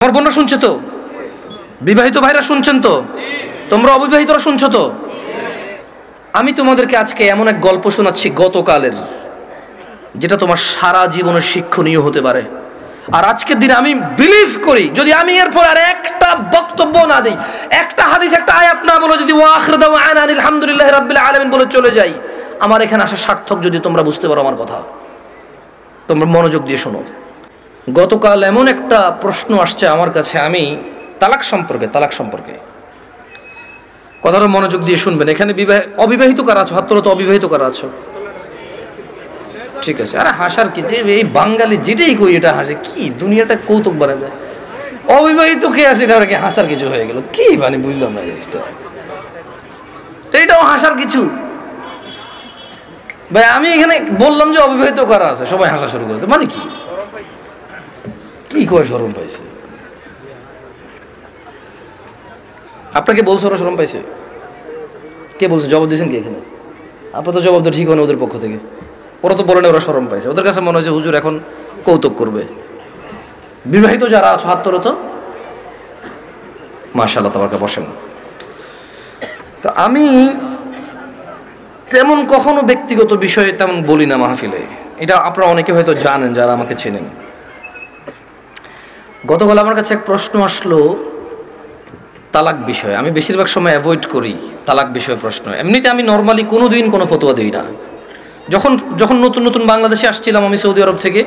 আমার বোনরা শুনছে তো? বিবাহিত ভাইরা শুনছেন তো? তোমরা অবিবাহিতরা শুনছো তো? আমি তোমাদেরকে আজকে এমন এক গল্প শোনাচ্ছি গতকালের, যেটা তোমার সারা জীবনের শিক্ষণীয় হতে পারে। আর আজকের দিনে আমি বিলিভ করি, যদি আমি এরপর আর একটা বক্তব্য না দিই, একটা হাদিস, একটা আয়াত না বলে যদি ওয়াখির দাওয়ানা আলহামদুলিল্লাহি রাব্বিল আলামিন বলে চলে যাই, আমার এখানে আসা সার্থক। যদি তোমরা বুঝতে পারো আমার কথা, তোমরা মনোযোগ দিয়ে শোনো। গতকাল এমন একটা প্রশ্ন আসছে আমার কাছে, আমি তালাক সম্পর্কে কথাটা মনোযোগ দিয়ে শুনবেন। এখানে অবিবাহিত কারা আছো? হাত তোলো তো। অবিবাহিত কারা আছো? ঠিক আছে। আরে হাসার কি, যে এই বাঙালি যেটাই কই এটা হাসে, কি দুনিয়াটা কৌতুক বানাবে। অবিবাহিত কে আছে এটা কি হাসার কিছু হয়ে গেল? কি মানে বুঝলাম না জিনিসটা, এইটাও হাসার কিছু? ভাই আমি এখানে বললাম যে অবিবাহিত কারা আছে, সবাই হাসা শুরু করতে, মানে কি কি কয় শরম পাইছে? আপনাকে বলছে ওরা শরম পাইছে? কে বলছে? জবাব দিয়েছেন কি এখানে? আপনার তো জবাব তো ঠিক হয় না ওদের পক্ষ থেকে। ওরা তো বলে না ওরা শরম পাইছে, ওদের কাছে মনে হয়েছে হুজুর এখন কৌতুক করবে। বিবাহিত যারা আছো হাত তোলো তো। মাশাআল্লাহ, তাবারকা, বসেন। তো আমি তেমন কখনো ব্যক্তিগত বিষয়ে তেমন বলি না মাহফিলে, এটা আপনারা অনেকে হয়তো জানেন যারা আমাকে চেনেন। গতকাল আমার কাছে এক প্রশ্ন আসলো তালাক বিষয়ে। আমি বেশিরভাগ সময় অ্যাভয়েড করি তালাক বিষয়ে প্রশ্ন। এমনিতে আমি নর্মালি কোনো দিন কোনো ফতোয়া দিই না। যখন নতুন বাংলাদেশে আসছিলাম আমি সৌদি আরব থেকে,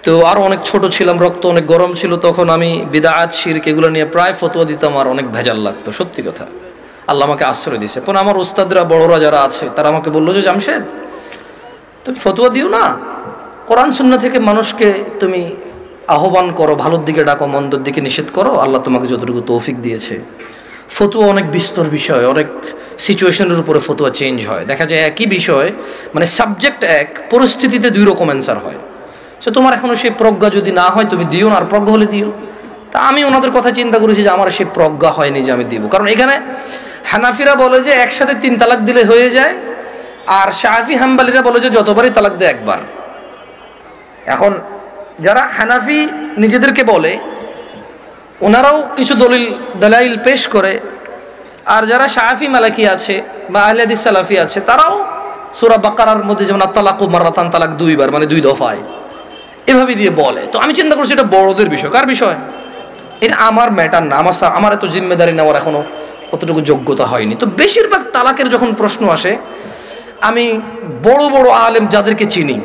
তো আরও অনেক ছোট ছিলাম, রক্ত অনেক গরম ছিল, তখন আমি বিদআত শিরক এগুলো নিয়ে প্রায় ফতোয়া দিতাম, আর অনেক ভেজাল লাগতো, সত্যি কথা। আল্লাহ আমাকে আশ্রয় দিয়েছে। পরে আমার উস্তাদরা, বড়রা যারা আছে, তারা আমাকে বললো যে জামশেদ তুমি ফতোয়া দিও না, কোরআন সুন্নাহ থেকে মানুষকে তুমি আহ্বান করো, ভালোর দিকে ডাকো, মন্দর দিকে নিষেধ করো, আল্লাহ তোমাকে যতটুকু তৌফিক দিয়েছে। ফতোয়া অনেক বিস্তর বিষয়, অনেক সিচুয়েশনের উপরে ফতোয়া চেঞ্জ হয়। দেখা যায় একই বিষয়, মানে সাবজেক্ট এক, পরিস্থিতিতে দুই রকম অ্যান্সার হয়। সে তোমার এখনো সেই প্রজ্ঞা যদি না হয় তুমি দিও না, আর প্রজ্ঞা হলে দিও। তা আমি ওনাদের কথা চিন্তা করেছি যে আমার সেই প্রজ্ঞা হয়নি যে আমি দিব। কারণ এখানে হানাফিরা বলে যে একসাথে 3 তালাক দিলে হয়ে যায়, আর শাফি হাম্বালিরা বলে যে যতবারই তালাক দেয় একবার। এখন যারা হানাফি নিজেদেরকে বলে, ওনারাও কিছু দলাইল পেশ করে, আর যারা শাফি মালাকি আছে বা আহলে হাদিস সালাফি আছে, তারাও সূরা বাকারার মধ্যে যেমন তালাকু মাররাতান, তালাক 2 বার, মানে 2 দফায়, এভাবে দিয়ে বলে। তো আমি চিন্তা করছি এটা বড়দের বিষয়। কার বিষয়? এটা আমার ম্যাটার না, আমার এত জিম্মেদারি নেওয়ার এখনো অতটুকু যোগ্যতা হয়নি। তো বেশিরভাগ তালাকের যখন প্রশ্ন আসে, আমি বড় বড় আলেম যাদেরকে চিনি,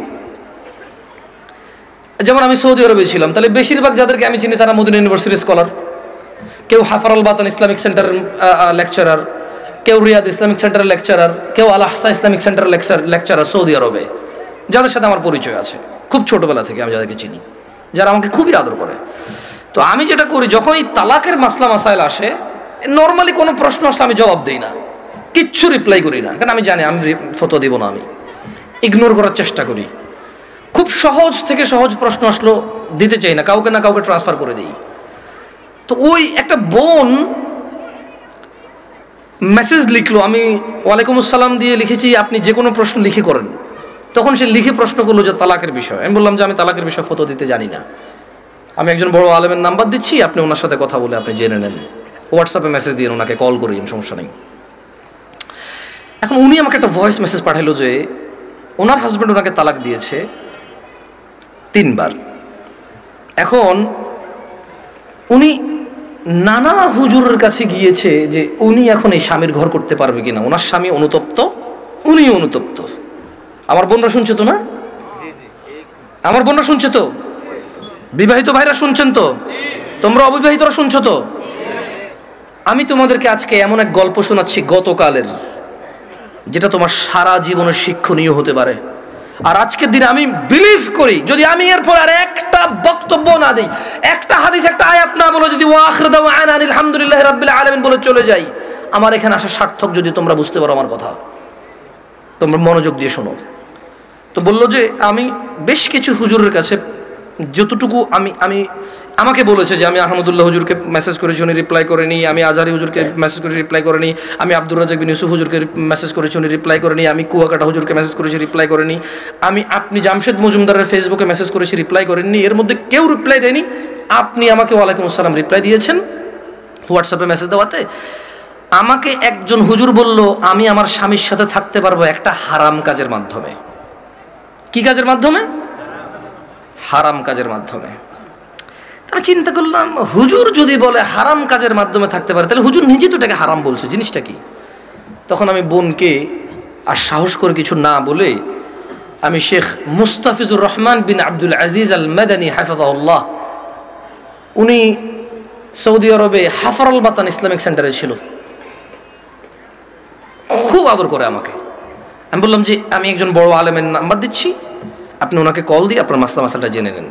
যেমন আমি সৌদি আরবে ছিলাম, তাহলে বেশিরভাগ যাদেরকে আমি চিনি তারা মদিনা ইউনিভার্সিটির স্কলার, কেউ হাফারাল বাতান ইসলামিক সেন্টারের লেকচারার, কেউ রিয়াদ ইসলামিক সেন্টারের লেকচারার, কেউ আল আহসা ইসলামিক সেন্টারের লেকচারার সৌদি আরবে, যাদের সাথে আমার পরিচয় আছে খুব ছোটবেলা থেকে, আমি যাদেরকে চিনি, যারা আমাকে খুবই আদর করে। তো আমি যেটা করি, যখন এই তালাকের মাসলা মাসাইল আসে, নর্মালি কোনো প্রশ্ন আসলে আমি জবাব দিই না, কিচ্ছু রিপ্লাই করি না, কারণ আমি জানি আমি ফতোয়া দিব না, আমি ইগনোর করার চেষ্টা করি। খুব সহজ থেকে সহজ প্রশ্ন আসলো দিতে চাই না, কাউকে না কাউকে ট্রান্সফার করে দিই। তো ওই একটা বোন মেসেজ লিখলো, আমি ওয়ালাইকুম আসসালাম দিয়ে লিখেছি আপনি যে কোনো প্রশ্ন লিখে করেন। তখন সে লিখে প্রশ্ন করলো যে তালাকের বিষয়। আমি বললাম যে আমি তালাকের বিষয়ে ফতোয়া দিতে জানি না, আমি একজন বড় আলেমের নাম্বার দিচ্ছি, আপনি ওনার সাথে কথা বলে আপনি জেনে নেন, হোয়াটসঅ্যাপে মেসেজ দিয়ে ওনাকে কল করিন, সমস্যা নেই। এখন উনি আমাকে একটা ভয়েস মেসেজ পাঠালো যে ওনার হাজব্যান্ড ওনাকে তালাক দিয়েছে 3 বার। এখন উনি নানা হুজুরের কাছে গিয়েছে যে উনি এখন এই স্বামীর ঘর করতে পারবে কিনা, ওনার স্বামী অনুতপ্ত, উনি অনুতপ্ত। আমার বোনরা শুনছে তো? না, আমার বোনরা শুনছে তো? বিবাহিত ভাইরা শুনছেন তো? তোমরা অবিবাহিতরা শুনছো তো? আমি তোমাদেরকে আজকে এমন এক গল্প শোনাচ্ছি গতকালের, যেটা তোমার সারা জীবনের শিক্ষণীয় হতে পারে। আর আজকের দিনে আমি বিলিভ করি, যদি আমি এরপর আর একটা বক্তব্য না দিই, একটা হাদিস, একটা আয়াত না বলে যদি ওয়াখির দাওয়ানা আলহামদুলিল্লাহি রাব্বিল আলামিন বলে চলে যাই, আমার এখানে আসা সার্থক। যদি তোমরা বুঝতে পারো আমার কথা, তোমরা মনোযোগ দিয়ে শোনো। তো বললো যে আমি বেশ কিছু হুজুরের কাছে যতটুকু আমি আমাকে বলেছে যে আমি আহমদুল্লাহ হুজুরকে মেসেজ করেছি, উনি রিপ্লাই করেনি। আমি আজহারি হুজুরকে মেসেজ করেছি, রিপ্লাই করেনি। আমি আব্দুর রাজাক বিন ইউসুফ হুজুরকে মেসেজ করেছি, উনি রিপ্লাই করেনি। আমি কুয়াকাটা হুজুরকে মেসেজ করেছি, রিপ্লাই করেনি। আপনি জামশেদ মজুমদারের ফেসবুকে মেসেজ করেছি, রিপ্লাই করেননি। এর মধ্যে কেউ রিপ্লাই দেয়নি। আপনি আমাকে ওয়ালাইকুম আসসালাম রিপ্লাই দিয়েছেন হোয়াটসঅ্যাপে মেসেজ দেওয়াতে। আমাকে একজন হুজুর বলল আমি আমার স্বামীর সাথে থাকতে পারবো একটা হারাম কাজের মাধ্যমে। কি কাজের মাধ্যমে? হারাম কাজের মাধ্যমে। আমি চিন্তা করলাম, হুজুর যদি বলে হারাম কাজের মাধ্যমে থাকতে পারে, তাহলে হুজুর নিজে তো এটাকে হারাম বলছে, জিনিসটা কি? তখন আমি বোনকে আর সাহস করে কিছু না বলে আমি শেখ মুস্তাফিজুর রহমান বিন আব্দুল আজিজ আল মাদানী হাফিজাহুল্লাহ, উনি সৌদি আরবে হাফারুল বাতান ইসলামিক সেন্টারে ছিল, খুব আদর করে আমাকে। আমি বললাম যে আমি একজন বড় আলেমের নাম্বার দিচ্ছি, আপনি ওনাকে কল দিয়ে আপনার মাসালাটা জেনে নেন,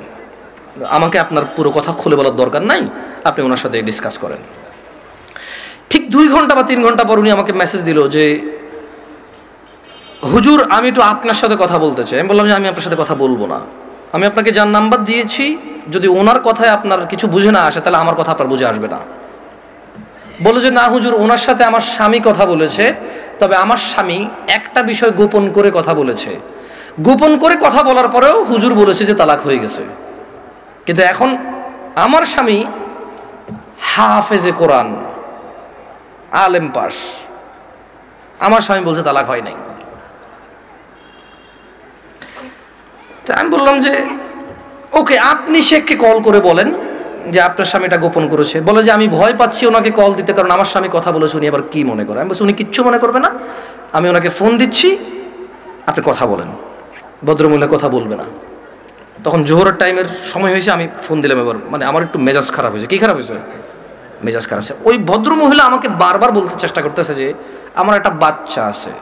আমাকে আপনার পুরো কথা খুলে বলার দরকার নাই, আপনি ওনার সাথে ডিসকাস করেন। ঠিক 2 ঘন্টা বা 3 ঘন্টা পর উনি আমাকে মেসেজ দিল যে হুজুর আমি একটু আপনার সাথে কথা বলতে চাই। আমি বললাম যে আমি আপনার সাথে কথা বলবো না, আমি আপনাকে যার নাম্বার দিয়েছি যদি ওনার কথায় আপনার কিছু বুঝে না আসে তাহলে আমার কথা আপনার বুঝে আসবে না। বলে যে না হুজুর, ওনার সাথে আমার স্বামী কথা বলেছে, তবে আমার স্বামী একটা বিষয় গোপন করে কথা বলেছে, গোপন করে কথা বলার পরেও হুজুর বলেছে যে তালাক হয়ে গেছে। কিন্তু এখন আমার স্বামী হাফেজে কোরআন, আলেম পাস, আমার স্বামী বলছে তালাক হয় নাই। আমি বললাম যে ওকে, আপনি শেখকে কল করে বলেন যে আপনার স্বামীটা গোপন করেছে। বলে যে আমি ভয় পাচ্ছি ওনাকে কল দিতে, কারণ আমার স্বামী কথা বলেছে, উনি আবার কি মনে করে। আমি বলছি উনি কিচ্ছু মনে করবে না, আমি ওনাকে ফোন দিচ্ছি, আপনি কথা বলেন। ভদ্রমহিলা কথা বলবে না। তখন জোহরের টাইমের সময় হয়েছে, আমি ফোন দিলাম। এবার মানে আমার একটু মেজাজ খারাপ হয়েছে। কি খারাপ হয়েছে? মেজাজ খারাপ হয়েছে। ওই ভদ্রমহিলা আমাকে বারবার বলতে চেষ্টা করতেছে যে আমার একটা বাচ্চা আছে,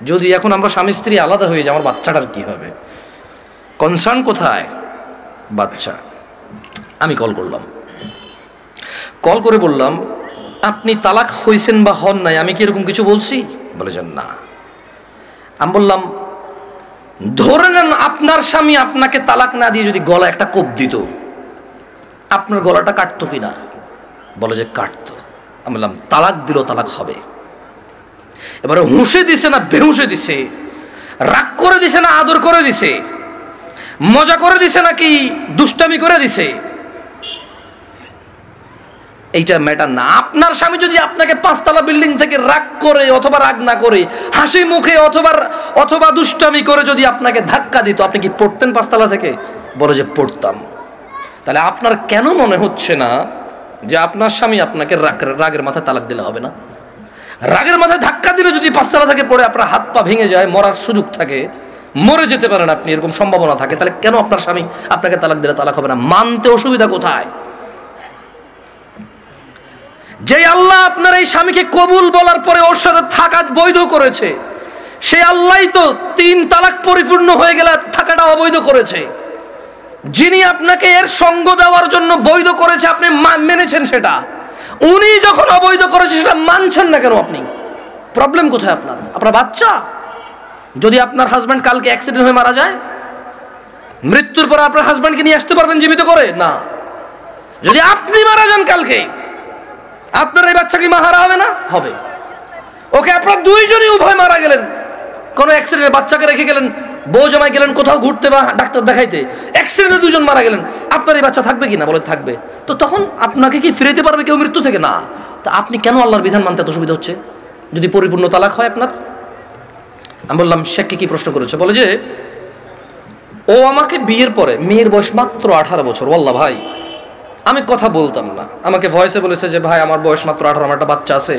যদি এখন আমরা স্বামী স্ত্রী আলাদা হয়ে যাই আমার বাচ্চাটার কি হবে? কনসার্ন কোথায়? বাচ্চা। আমি কল করলাম, কল করে বললাম আপনি তালাক হয়েছেন বা হন নাই, আমি কি এরকম কিছু বলছি? বলে যে না। আমি বললাম ধরে নেন আপনার স্বামী আপনাকে তালাক না দিয়ে যদি গলা একটা কোপ দিত, আপনার গলাটা কাটতো কিনা? বলে যে কাটতো। আমি বললাম তালাক দিল, তালাক হবে। এবারে হুঁশে দিছে না বেহুঁশে দিছে, রাগ করে দিছে না আদর করে দিছে, মজা করে দিছে নাকি দুষ্টামি করে দিছে, এইটা ম্যাটার না। আপনার স্বামী যদি আপনাকে 5 তলা বিল্ডিং থেকে রাগ করে অথবা রাগ না করে হাসি মুখে অথবা দুষ্টামি করে যদি আপনাকে ধাক্কা দিত, আপনি কি পড়তেন 5 তলা থেকে? বলে যে পড়তাম। তাহলে আপনার কেন মনে হচ্ছে না যে আপনার স্বামী আপনাকে রাগের মাথায় তালাক দিলে হবে না? রাগের মাথায় ধাক্কা দিলে যদি 5 তলা থেকে পড়ে আপনার হাত পা ভেঙে যায়, মরার সুযোগ থাকে, মরে যেতে পারেন আপনি, এরকম সম্ভাবনা থাকে, তাহলে কেন আপনার স্বামী আপনাকে তালাক দিলে তালাক হবে না? মানতে অসুবিধা কোথায়? যে আল্লাহ আপনার এই স্বামীকে কবুল বলার পরে ওর সাথে থাকা বৈধ করেছে, সে আল্লাহই তো 3 তালাক পরিপূর্ণ হয়ে গেলে থাকাটা অবৈধ করেছে। যিনি আপনাকে এর সঙ্গ দেওয়ার জন্য বৈধ করেছে আপনি মেনেছেন সেটা, উনি যখন অবৈধ করেছে সেটা মানছেন না কেন আপনি? প্রবলেম কোথায় আপনার? আপনার বাচ্চা, যদি আপনার হাজব্যান্ড কালকে অ্যাক্সিডেন্ট হয়ে মারা যায়, মৃত্যুর পর আপনার হাজব্যান্ডকে নিয়ে আসতে পারবেন জীবিত করে? না। যদি আপনি মারা যান কালকে, আপনার এই বাচ্চা কি মাহারা হবে না? হবে। ওকে, আপনার দুইজনই উভয় মারা গেলেন, কোনো অ্যাক্সিডেন্টে বাচ্চাকে রেখে গেলেন, বউ জামাই গেলেন কোথাও ঘুরতে বা ডাক্তার দেখাইতে, অ্যাক্সিডেন্টে 2 জন মারা গেলেন, আপনার এই বাচ্চা থাকবে কি না? বলে থাকবে। তো তখন আপনাকে কি ফিরাইতে পারবে কেউ মৃত্যু থেকে? না। তা আপনি কেন আল্লাহর বিধান মানতে এত অসুবিধা হচ্ছে যদি পরিপূর্ণ তালাক হয় আপনার? আমি বললাম শেখকে কি প্রশ্ন করেছে? বলে যে ও আমাকে বিয়ের পরে, মেয়ের বয়স মাত্র 18 বছর, ওয়াল্লাহ ভাই আমি কথা বলতাম না, আমাকে ভয়েসে বলেছে যে ভাই আমার বয়স মাত্র 18, আমার একটা বাচ্চা আছে,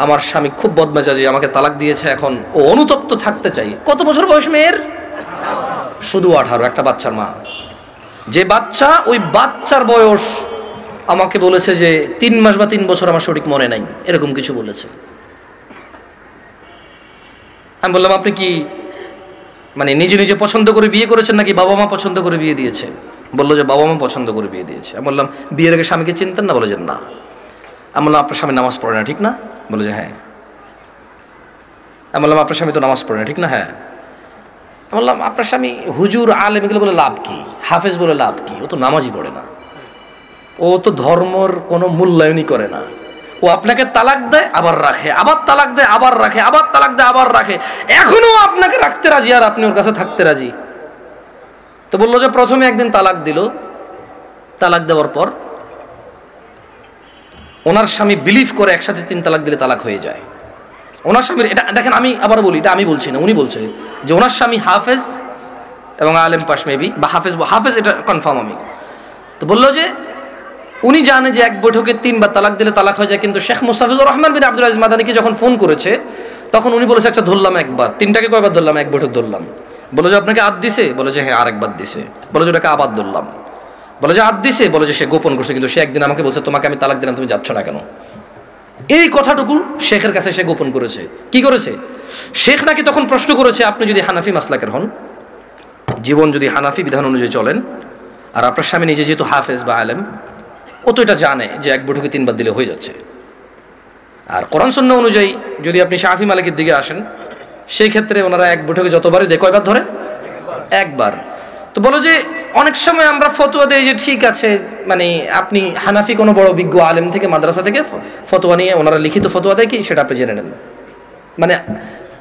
আমার স্বামী খুব বদমেজাজি, আমাকে তালাক দিয়েছে, এখন ও অনুতপ্ত থাকতে চাই। কত বছর বয়স মেয়ের? শুধু 18, একটা বাচ্চার মা। যে বাচ্চা, ওই বাচ্চার বয়স আমাকে বলেছে যে 3 মাস বা 3 বছর, আমার সঠিক মনে নাই, এরকম কিছু বলেছে। আমি বললাম আপনি কি মানে নিজে নিজে পছন্দ করে বিয়ে করেছেন নাকি বাবা মা পছন্দ করে বিয়ে দিয়েছে? বললো যে বাবা মা পছন্দ করে বিয়ে দিয়েছে। আমি বললাম বিয়ের আগে স্বামীকে চিনতেন না? বলে যে না। আমি বললাম আপনার স্বামী নামাজ পড়ে না ঠিক না? বলে যে হ্যাঁ। আমি বললাম আপনার স্বামী তো নামাজ পড়ে না ঠিক না? হ্যাঁ। আমি বললাম আপনার স্বামী হুজুর আলেম এগুলো বলে লাভ কি? হাফেজ বলে লাভ কি? ও তো নামাজই পড়ে না। ও তো ধর্মর কোনো মূল্যায়নই করে না। ও আপনাকে তালাক দেয় আবার রাখে, আবার তালাক দেয় আবার রাখে, আবার তালাক দেয় আবার রাখে, এখনো আপনাকে রাখতে রাজি আর আপনি ওর কাছে থাকতে রাজি। তো বললো যে প্রথমে একদিন তালাক দিল, তালাক দেওয়ার পর ওনার স্বামী বিলিভ করে একসাথে 3 তালাক দিলে তালাক হয়ে যায়। ওনার স্বামীর এটা দেখেন, আমি আবার বলি, এটা আমি বলছি না, উনি বলছে যে ওনার স্বামী হাফেজ এবং আলেম পাশ মেবি, বা হাফেজ এটা কনফার্ম আমি। তো বললো যে উনি জানে যে এক বৈঠকে 3 বার তালাক দিলে তালাক হয়ে যায়, কিন্তু শেখ মুস্তাফিজুর রহমান বিন আব্দুল আজিজ মাদানিকে যখন ফোন করেছে তখন উনি বলেছে আচ্ছা ধরলাম একবার, 3টাকে কয়বার ধরলাম? এক বৈঠক ধরলাম। বলে যে আপনাকে আদ দিছে? বলে যে হ্যাঁ আরেকবার দিছে। বলে যে ওটাকে আবার ধরলাম। বলে যে আদ দিছে? বলে যে সে গোপন করছে, কিন্তু সে একদিন আমাকে বলছে তোমাকে আমি তালাক দিলাম, তুমি যাচ্ছ না কেন? এই কথাটুকু শেখের কাছে সে গোপন করেছে। কি করেছে? শেখ নাকি তখন প্রশ্ন করেছে আপনি যদি হানাফি মাসলাকের হন, জীবন যদি হানাফি বিধান অনুযায়ী চলেন, আর আপনার স্বামী নিজে যেহেতু হাফেজ বা আলেম, ও তো এটা জানে যে এক বৈঠকে 3 বার দিলে হয়ে যাচ্ছে। আর কোরআন সুন্নাহ অনুযায়ী যদি আপনি শাফি মালিকের দিকে আসেন, সেই ক্ষেত্রে ওনারা এক বৈঠকে যতবারই দেয় কয়বার ধরে? একবার। তো বলো যে অনেক সময় আমরা ফতোয়া দেই যে ঠিক আছে, মানে আপনি হানাফি কোনো বড় বিজ্ঞ আলেম থেকে মাদ্রাসা থেকে ফতোয়া নিয়ে ওনারা লিখিত ফতোয়া দেয় কি সেটা আপনি জেনে নেন। মানে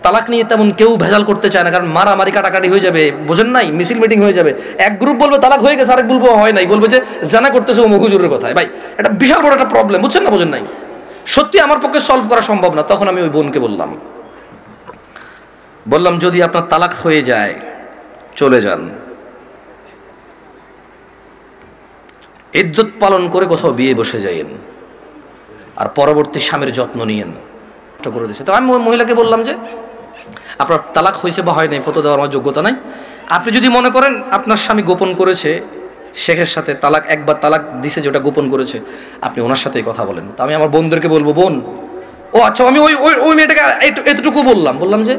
তালাক নিয়ে তেমন কেউ ভেজাল করতে চায় না, কারণ মারামারি কাটাকাটি হয়ে যাবে, বোঝেন নাই, মিছিল মিটিং হয়ে যাবে। এক গ্রুপ বলবে তালাক হয়ে গেছে, আরেক বলবো হয় নাই, বলবে যে জানা করতেছে ও হুজুরের কথায়। ভাই এটা বিশাল বড় একটা প্রবলেম, বুঝছেন না? বোঝেন নাই, সত্যি আমার পক্ষে সলভ করা সম্ভব না। তখন আমি ওই বোনকে বললাম যদি আপনার তালাক হয়ে যায় চলে যান, ইদ্যত পালন করে কোথাও বিয়ে বসে যাইয়েন, আর পরবর্তী স্বামীর যত্ন নিয়েন। করে দিয়েছে। তো আমি মহিলাকে বললাম যে আপনার তালাক হয়েছে বা হয় নাই ফটো দেওয়ার আমার যোগ্যতা নাই, আপনি যদি মনে করেন আপনার স্বামী গোপন করেছে শেখের সাথে, তালাক একবার তালাক দিছে যেটা গোপন করেছে, আপনি ওনার সাথেই কথা বলেন। তো আমি আমার বোনদেরকে বলবো, বোন ও আচ্ছা, আমি ওই মেয়েটাকে এতটুকু বললাম যে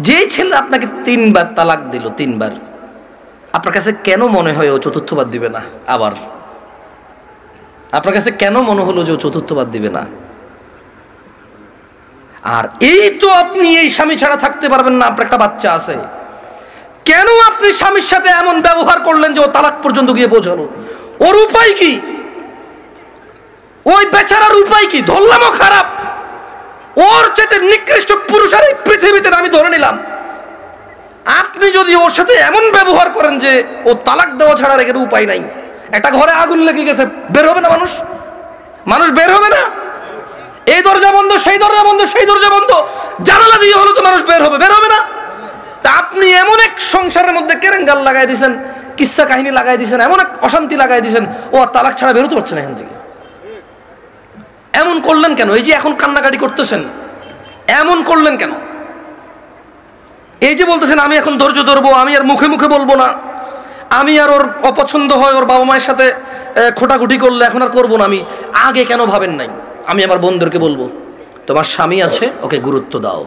যেই ছেলে আপনাকে 3 বার তালাক দিল, 3 বার, আপনার কাছে কেন মনে হয় ও 4র্থবার দিবে না? আবার আপনার কাছে কেন মনে হলো যে ও 4র্থবার দিবে না? আর এই তো আপনি এই স্বামী ছাড়া থাকতে পারবেন না, আপনার একটা বাচ্চা আছে, কেন আপনি স্বামীর সাথে এমন ব্যবহার করলেন যে ও তালাক পর্যন্ত গিয়ে পৌঁছালো? ওর উপায় কি? ওই বেচারার উপায় কি? ধরলামও খারাপ, ওর চেয়ে নিকৃষ্ট পুরুষ আর এই পৃথিবীতে আমি ধরে নিলাম। আপনি যদি ওর সাথে এমন ব্যবহার করেন যে ও তালাক দেওয়া ছাড়া রেখে উপায় নাই, একটা ঘরে আগুন লেগে গেছে, বের হবে না মানুষ বের হবে না? এই দরজা বন্ধ, সেই দরজা বন্ধ, সেই দরজা বন্ধ, জানালা দিয়ে হলো তো মানুষ বের হবে না? তা আপনি এমন এক সংসারের মধ্যে কেরেঙ্গাল লাগাই দিয়েছেন, কিচ্ছা কাহিনী লাগাই দিয়েছেন, এমন এক অশান্তি লাগাই দিয়েছেন, ও আর তালাক ছাড়া বেরোতে পারছে না এখান থেকে। এমন করলেন কেন? এই যে এখন কান্নাকাটি করতেছেন, এমন করলেন কেন? এই যে বলতেছেন আমি এখন ধৈর্য ধরবো, আমি আর মুখে মুখে বলবো না, আমি আর ওর অপছন্দ হয় ওর বাবা মায়ের সাথে খোটাখুটি করলে এখন আর করবো না, আমি আগে কেন ভাবেন নাই? আমি আমার বোনদেরকে বলবো তোমার স্বামী আছে, ওকে গুরুত্ব দাও।